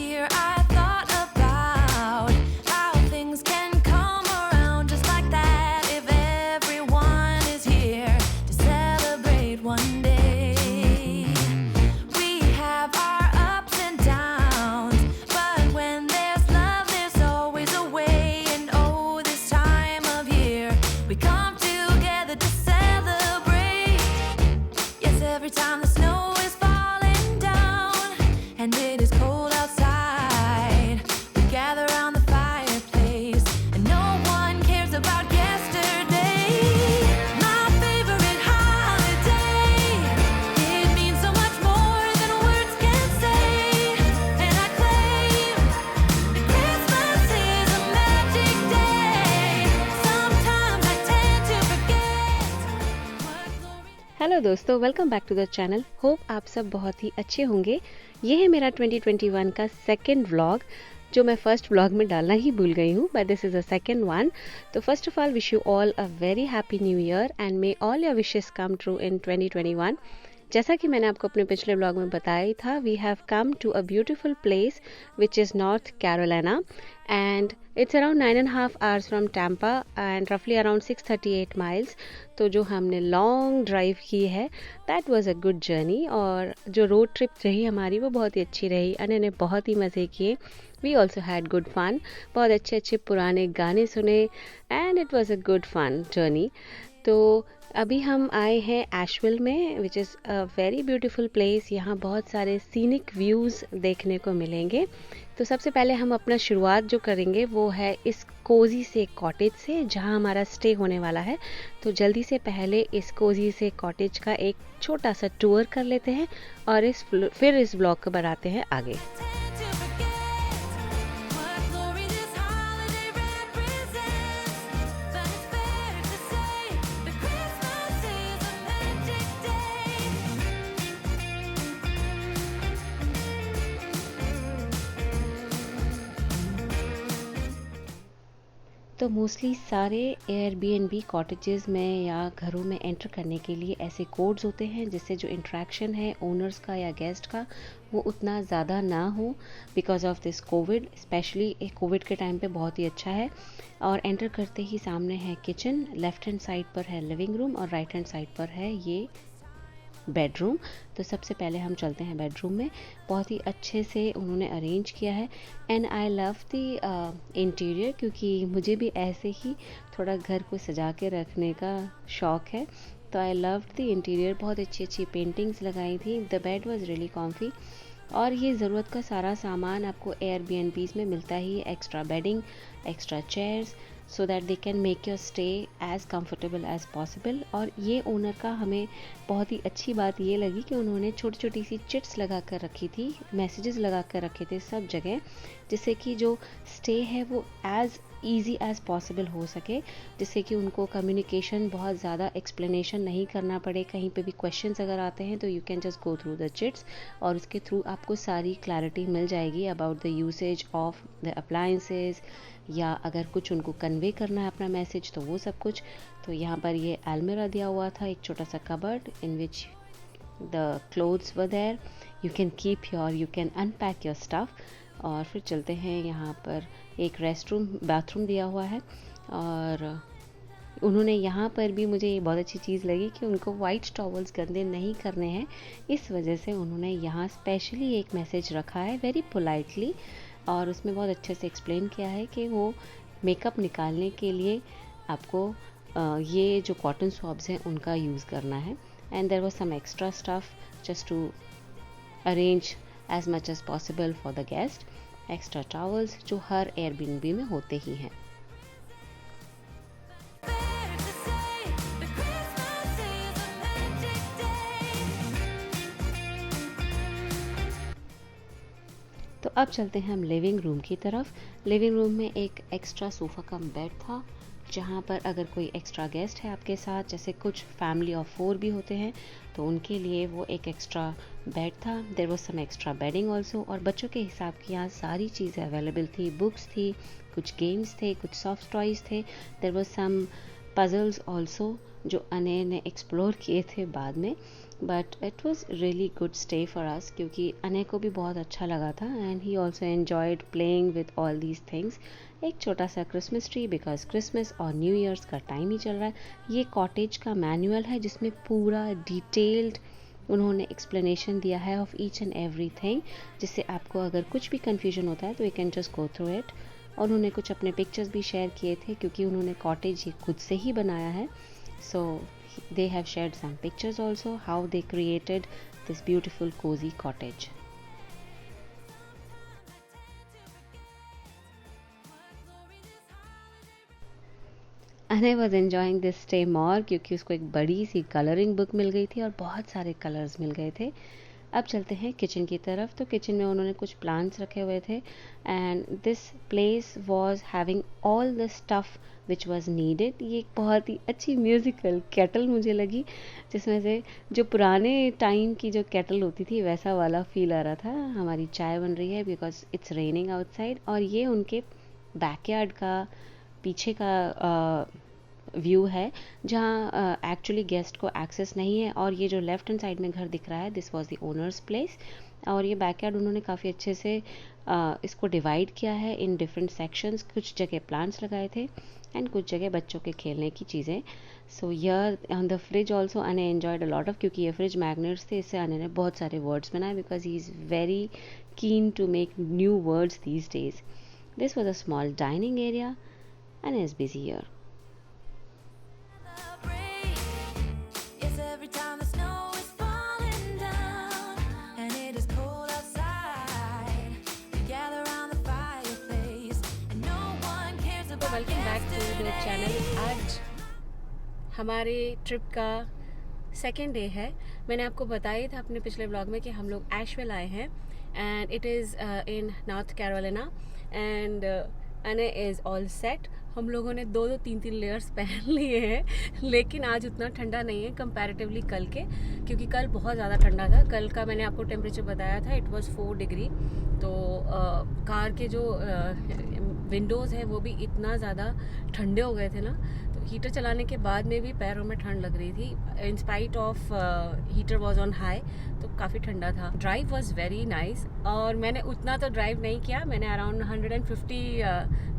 here, I thought about how things can come around just like that if everyone is here to celebrate one day. We have our ups and downs, but when there's love, there's always a way. And oh, this time of year, we come together to celebrate. Yes, every time the snow is falling down and it is cold outside, we gather around the fireplace and no one cares about yesterday. My favorite holiday, it means so much more than words can say. And I claim that Christmas is a magic day. Sometimes I tend to forget what glory. Hello दोस्तों, welcome back to the channel. Hope आप सब बहुत ही अच्छे होंगे। ये है मेरा 2021 का सेकंड व्लॉग, जो मैं फर्स्ट व्लॉग में डालना ही भूल गई हूँ, but this is a second one. तो first of all wish you all a very happy new year and may all your wishes come true in 2021। जैसा कि मैंने आपको अपने पिछले व्लॉग में बताया ही था, we have come to a beautiful place which is North Carolina and it's around 9.5 hours from Tampa and रफली अराउंड 638 miles। तो जो हमने लॉन्ग ड्राइव की है, that was a good journey. और जो रोड ट्रिप रही हमारी, वो बहुत ही अच्छी रही। अने ने बहुत ही मज़े किए। We also had good fun. बहुत अच्छे अच्छे पुराने गाने सुने and it was a good fun journey. तो अभी हम आए हैं एशविल में, which is a very beautiful place. यहाँ बहुत सारे सीनिक व्यूज़ देखने को मिलेंगे। तो सबसे पहले हम अपना शुरुआत जो करेंगे वो है इस कोजी से कॉटेज से, जहाँ हमारा स्टे होने वाला है। तो जल्दी से पहले इस कोजी से कॉटेज का एक छोटा सा टूर कर लेते हैं और फिर इस ब्लॉग को बढ़ाते हैं आगे। Tend to forget what glory this holiday represents. But it's fair to say that Christmas is a magic day. तो मोस्टली सारे एयरबीएनबी कॉटेजेस में या घरों में एंटर करने के लिए ऐसे कोड्स होते हैं, जिससे जो इंटरेक्शन है ओनर्स का या गेस्ट का, वो उतना ज़्यादा ना हो because of this Covid. Specially Covid के टाइम पे बहुत ही अच्छा है। और एंटर करते ही सामने है किचन, लेफ्ट हैंड साइड पर है लिविंग रूम और राइट हैंड साइड पर है ये बेडरूम। तो सबसे पहले हम चलते हैं बेडरूम में। बहुत ही अच्छे से उन्होंने अरेंज किया है and I love the interior, क्योंकि मुझे भी ऐसे ही थोड़ा घर को सजा के रखने का शौक है। तो आई लव द इंटीरियर। बहुत अच्छी अच्छी पेंटिंग्स लगाई थी। The bed was really comfy. और ये ज़रूरत का सारा सामान आपको एयरबीएनबीज़ में मिलता ही है। Extra bedding, extra chairs, so that they can make your stay as comfortable as possible. और ये ओनर का हमें बहुत ही अच्छी बात ये लगी कि उन्होंने छोटी छोटी सी चिट्स लगा कर रखी थी, मैसेजेस लगा कर रखे थे सब जगह, जिससे कि जो स्टे है वो एज़ ईजी एज़ पॉसिबल हो सके, जिससे कि उनको कम्युनिकेशन बहुत ज़्यादा एक्सप्लेनेशन नहीं करना पड़े। कहीं पे भी क्वेश्चंस अगर आते हैं तो you can just go through the chits और उसके थ्रू आपको सारी क्लैरिटी मिल जाएगी about the usage of the appliances, या अगर कुछ उनको कन्वे करना है अपना मैसेज तो वो सब कुछ। तो यहाँ पर ये अलमीरा दिया हुआ था, एक छोटा सा cupboard in which the clothes were there. You can keep your, you can unpack your stuff. और फिर चलते हैं, यहाँ पर एक रेस्टरूम, बाथरूम दिया हुआ है। और उन्होंने यहाँ पर भी, मुझे ये बहुत अच्छी चीज़ लगी कि उनको वाइट टॉवल्स गंदे नहीं करने हैं, इस वजह से उन्होंने यहाँ स्पेशली एक मैसेज रखा है वेरी पोलाइटली। और उसमें बहुत अच्छे से एक्सप्लेन किया है कि वो मेकअप निकालने के लिए आपको ये जो कॉटन स्वॉब्स हैं उनका यूज़ करना है। And there was some extra stuff just to arrange as much as possible for the guest. Extra towels जो हर एयरबीएनबी में होते ही हैं। Fair to say that Christmas is a magic day. तो अब चलते हैं हम लिविंग रूम की तरफ। लिविंग रूम में एक एक्स्ट्रा सोफ़ा कम बेड था, जहाँ पर अगर कोई एक्स्ट्रा गेस्ट है आपके साथ, जैसे कुछ फैमिली ऑफ 4 भी होते हैं, तो उनके लिए वो एक एक्स्ट्रा बेड था। There was some extra bedding also. और बच्चों के हिसाब की यहाँ सारी चीज़ें अवेलेबल थी। बुक्स थी, कुछ गेम्स थे, कुछ सॉफ्ट टॉयज़ थे। There was some puzzles also जो अने ने एक्सप्लोर किए थे बाद में, but it was really good stay for us क्योंकि अने को भी बहुत अच्छा लगा था and he also enjoyed playing with all these things. एक छोटा सा क्रिसमस ट्री, बिकॉज क्रिसमस और न्यू ईयर्स का टाइम ही चल रहा है। ये कॉटेज का मैनुअल है जिसमें पूरा डिटेल्ड उन्होंने एक्सप्लेनेशन दिया है of each and every thing, जिससे आपको अगर कुछ भी कन्फ्यूजन होता है तो you can just go through it. और उन्होंने कुछ अपने पिक्चर्स भी शेयर किए थे क्योंकि उन्होंने कॉटेज ये खुद से ही बनाया है। सो they have shared some pictures also how they created this beautiful cozy cottage. Anna was enjoying this stay more क्योंकि उसको एक बड़ी सी कलरिंग बुक मिल गई थी और बहुत सारे कलर्स मिल गए थे। अब चलते हैं किचन की तरफ। तो किचन में उन्होंने कुछ प्लांट्स रखे हुए थे and this place was having all the stuff which was needed. ये एक बहुत ही अच्छी म्यूज़िकल केटल मुझे लगी, जिसमें से जो पुराने टाइम की जो केटल होती थी वैसा वाला फील आ रहा था। हमारी चाय बन रही है बिकॉज इट्स रेनिंग आउटसाइड, और ये उनके बैकयार्ड का पीछे का व्यू है जहाँ एक्चुअली गेस्ट को एक्सेस नहीं है। और ये जो लेफ्ट हैंड साइड में घर दिख रहा है this was the owners place. और ये बैकयार्ड उन्होंने काफ़ी अच्छे से इसको डिवाइड किया है इन डिफरेंट सेक्शंस। कुछ जगह प्लांट्स लगाए थे एंड कुछ जगह बच्चों के खेलने की चीज़ें। So here on the fridge also अने एन्जॉयड अ लॉट ऑफ, क्योंकि ये फ्रिज मैग्नेट्स थे, इससे अने ने बहुत सारे वर्ड्स बनाए because he is very keen to make new words these days. This was a small dining area and is busy here. Yes, every time the snow is falling down and it is cold outside, we gather around the fireplace and no one cares about Welcome back to the channel. आज हमारे trip का second day है। मैंने आपको बताया था अपने पिछले ब्लॉग में कि हम लोग एशवेल आए हैं and it is in north Carolina and अने इज़ ऑल सेट। हम लोगों ने 2-3 लेयर्स पहन लिए हैं, लेकिन आज उतना ठंडा नहीं है कंपैरेटिवली कल के, क्योंकि कल बहुत ज़्यादा ठंडा था। कल का मैंने आपको टेम्परेचर बताया था, इट वाज 4 डिग्री। तो कार के जो विंडोज़ हैं वो भी इतना ज़्यादा ठंडे हो गए थे ना, तो हीटर चलाने के बाद में भी पैरों में ठंड लग रही थी। In spite of heater was on high, तो काफ़ी ठंडा था। ड्राइव वाज वेरी नाइस, और मैंने उतना तो ड्राइव नहीं किया, मैंने अराउंड 150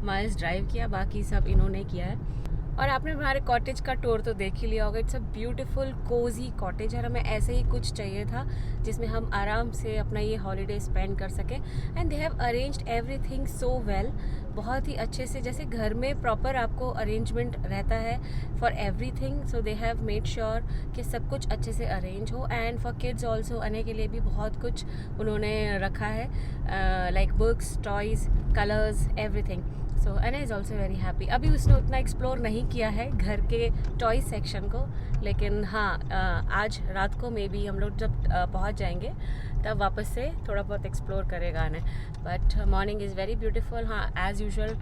माइल्स ड्राइव किया, बाकी सब इन्होंने किया है। और आपने हमारे कॉटेज का टूर तो देख ही लिया होगा। It's a beautiful cosy cottage, और हमें ऐसे ही कुछ चाहिए था जिसमें हम आराम से अपना ये हॉलीडे स्पेंड कर सकें। And they have arranged everything so well, बहुत ही अच्छे से, जैसे घर में प्रॉपर आपको अरेंजमेंट रहता है for everything. So they have made sure कि सब कुछ अच्छे से अरेंज हो। एंड फॉर किड्स ऑल्सो, आने के लिए भी बहुत कुछ उन्होंने रखा है, like books, toys, colours, everything. So Anna is also very happy. अभी उसने उतना एक्सप्लोर नहीं किया है घर के टॉय सेक्शन को, लेकिन हाँ आज रात को मे बी हम लोग जब पहुँच जाएंगे तब वापस से थोड़ा बहुत एक्सप्लोर करेगा आना। But morning is very beautiful. हाँ, एज़ यूजुअल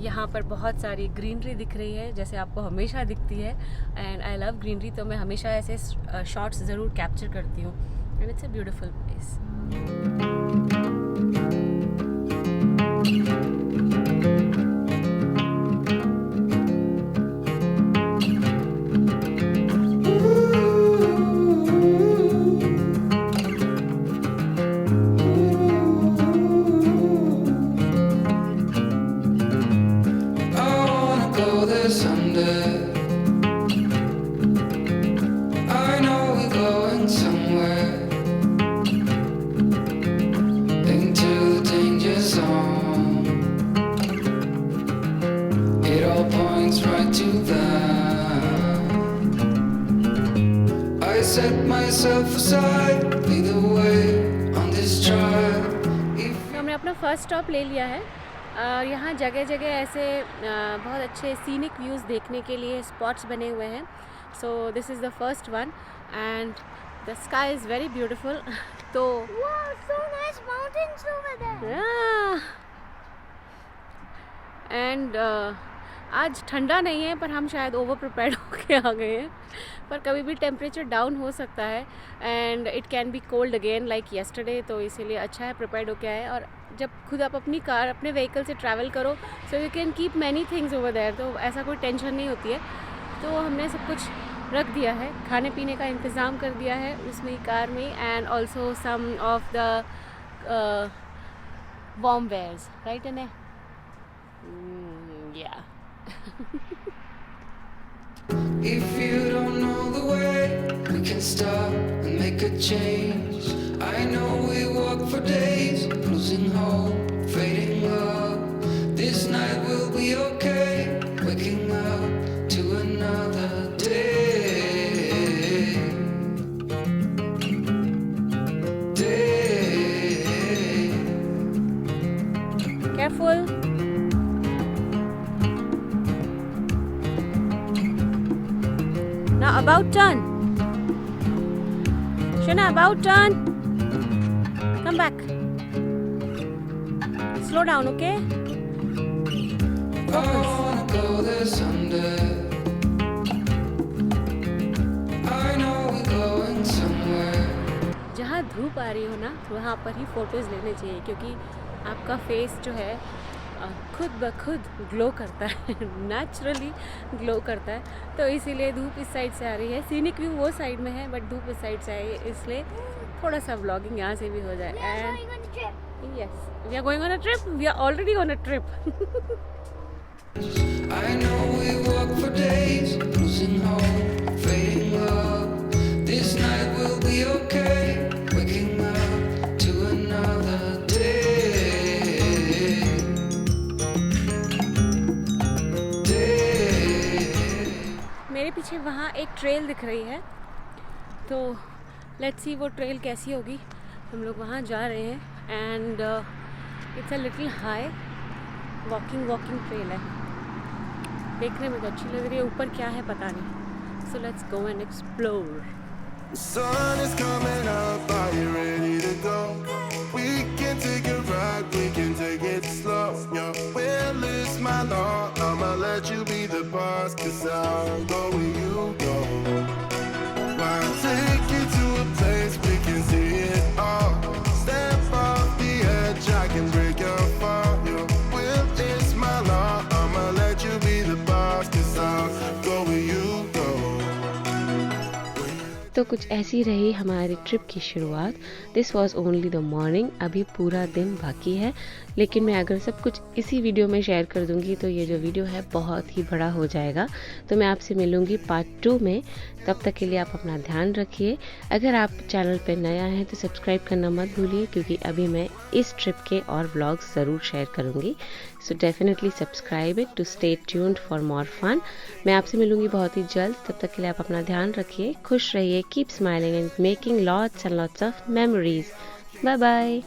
यहाँ पर बहुत सारी ग्रीनरी दिख रही है, जैसे आपको हमेशा दिखती है। एंड आई लव ग्रीनरी, तो मैं हमेशा ऐसे शॉट्स ज़रूर कैप्चर करती हूँ। And it's a beautiful place. Set myself aside, lead the way on this drive. हमने अपना फर्स्ट स्टॉप ले लिया है, और यहाँ जगह जगह ऐसे बहुत अच्छे सीनिक व्यूज़ देखने के लिए स्पॉट्स बने हुए हैं। So this is the first one and the sky is very beautiful. तो Wow, so nice mountains over there. And आज ठंडा नहीं है पर हम शायद ओवर प्रिपेयर्ड होके आ गए हैं, पर कभी भी टेम्परेचर डाउन हो सकता है and it can be cold again like yesterday, तो इसीलिए अच्छा है प्रिपेयर्ड होके आए। और जब खुद आप अपनी कार अपने व्हीकल से ट्रैवल करो so you can keep many things over there, तो ऐसा कोई टेंशन नहीं होती है। तो हमने सब कुछ रख दिया है, खाने पीने का इंतज़ाम कर दिया है उसमें कार में, and also some of the warm wears, right Anay? या If you don't know the way, we can stop and make a change. I know we walk for days, losing hope, fading love. This night will be okay, waking up to another day. careful. Now about turn. Shana, about turn. Come back. Slow down, okay? I wanna go there someday. I know we're going somewhere. जहाँ धूप आ रही हो ना वहाँ पर ही photos लेने चाहिए, क्योंकि आपका फेस जो है खुद ब खुद ग्लो करता है, नेचुरली ग्लो करता है। तो इसीलिए धूप इस साइड से आ रही है, सीनिक व्यू वो साइड में है बट धूप इस साइड से आई है, इसलिए थोड़ा सा व्लॉगिंग यहाँ से भी हो जाए। And yes, we are going on a trip, we are already on a trip. I know we walk for days, losing hope, fading love. This night will be okay, waking up to another day. मेरे पीछे वहाँ एक trail दिख रही है, तो let's see वो trail कैसी होगी। हम लोग वहाँ जा रहे हैं and it's a little high walking trail है, देखने में तो अच्छी लग रही है, ऊपर क्या है पता नहीं। So let's go and explore. The sun is coming up, are you ready to go? We can take a ride, we can take it slow. Your will is my law, I'ma let you be the boss, 'cause I'll go where you go. I'll take you to a place we can see it all. Step off the edge, I can break your fall. Your will is my law, I'ma let you be the boss, 'cause I'll go where you go. तो कुछ ऐसी रही हमारी trip की शुरुआत। This was only the morning, अभी पूरा दिन बाकी है, लेकिन मैं अगर सब कुछ इसी वीडियो में शेयर कर दूंगी तो ये जो वीडियो है बहुत ही बड़ा हो जाएगा। तो मैं आपसे मिलूंगी पार्ट 2 में, तब तक के लिए आप अपना ध्यान रखिए। अगर आप चैनल पर नया हैं तो सब्सक्राइब करना मत भूलिए, क्योंकि अभी मैं इस ट्रिप के और व्लॉग्स ज़रूर शेयर करूँगी। So definitely subscribe it to stay tuned for more fun. मैं आपसे मिलूंगी बहुत ही जल्द, तब तक के लिए आप अपना ध्यान रखिए, खुश रहिए, keep smiling and making lots and lots of memories. Bye bye.